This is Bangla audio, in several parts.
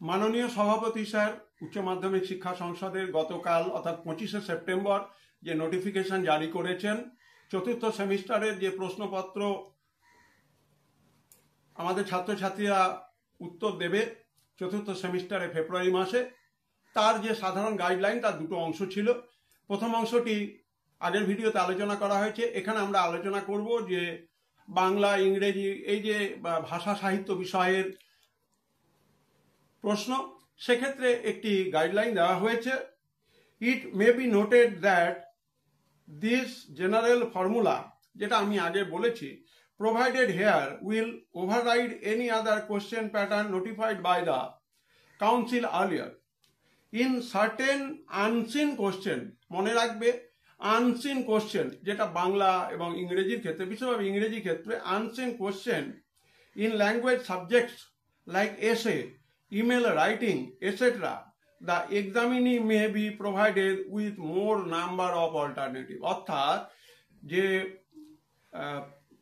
মাননীয় সভাপতি স্যার উচ্চ মাধ্যমিক শিক্ষা সংসদের গতকাল অর্থাৎ 25শে সেপ্টেম্বর যে নোটিফিকেশন জারি করেছেন, চতুর্থ সেমিস্টারের যে প্রশ্নপত্র আমাদের ছাত্রছাত্রীরা উত্তর দেবে চতুর্থ সেমিস্টারে ফেব্রুয়ারি মাসে, তার যে সাধারণ গাইডলাইন তার দুটো অংশ ছিল। প্রথম অংশটি আগের ভিডিওতে আলোচনা করা হয়েছে। এখানে আমরা আলোচনা করব যে বাংলা, ইংরেজি এই যে ভাষা সাহিত্য বিষয়ের প্রশ্ন, সেক্ষেত্রে একটি গাইডলাইন দেওয়া হয়েছে। It may be noted that this general formula, যেটা আমি আগে বলেছি, provided here will override any other question pattern notified by the council earlier. In certain unseen question, মনে রাখবে unseen question, যেটা বাংলা এবং ইংরেজির ক্ষেত্রে, বিশেষভাবে ইংরেজি ক্ষেত্রে unseen question in language subjects like essay, email writing, etc. The examinee may be provided with more number of alternative. অর্থাৎ যে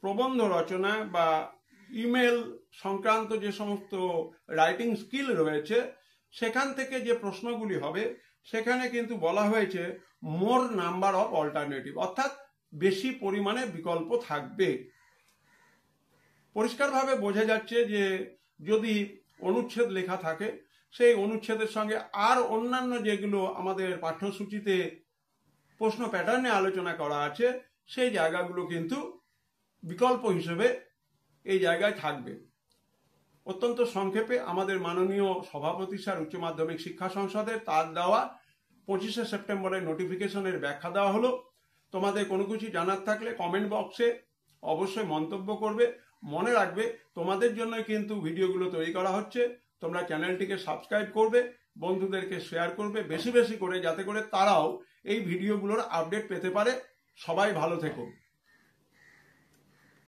প্রবন্ধ রচনা বা ইমেল সংক্রান্ত যে সমস্ত রাইটিং স্কিল রয়েছে, সেখান থেকে যে প্রশ্নগুলি হবে সেখানে কিন্তু বলা হয়েছে মোর নাম্বার অফ অল্টারনেটিভ, অর্থাৎ বেশি পরিমাণে বিকল্প থাকবে। পরিষ্কারভাবে বোঝা যাচ্ছে যে যদি অনুচ্ছেদ লেখা থাকে, সেই অনুচ্ছেদের সঙ্গে আর অন্যান্য যেগুলো আমাদের পাঠ্যসূচিতে প্রশ্ন প্যাটার্নে আলোচনা করা আছে, সেই জায়গাগুলো কিন্তু বিকল্প হিসেবে এই জায়গায় থাকবে। অত্যন্ত সংক্ষেপে আমাদের মাননীয় সভাপতি স্যার উচ্চ মাধ্যমিক শিক্ষা সংসদের তার দেওয়া 25শে সেপ্টেম্বরের নোটিফিকেশনের ব্যাখ্যা দেওয়া হলো। তোমাদের কোনো কিছু জানার থাকলে কমেন্ট বক্সে অবশ্যই মন্তব্য করবে। মনে রাখবে তোমাদের জন্যই কিন্তু ভিডিওগুলো তৈরি করা হচ্ছে। তোমরা চ্যানেলটিকে সাবস্ক্রাইব করবে, বন্ধুদেরকে শেয়ার করবে বেশি বেশি করে, যাতে করে তারাও এই ভিডিওগুলোর আপডেট পেতে পারে। সবাই ভালো থেকো।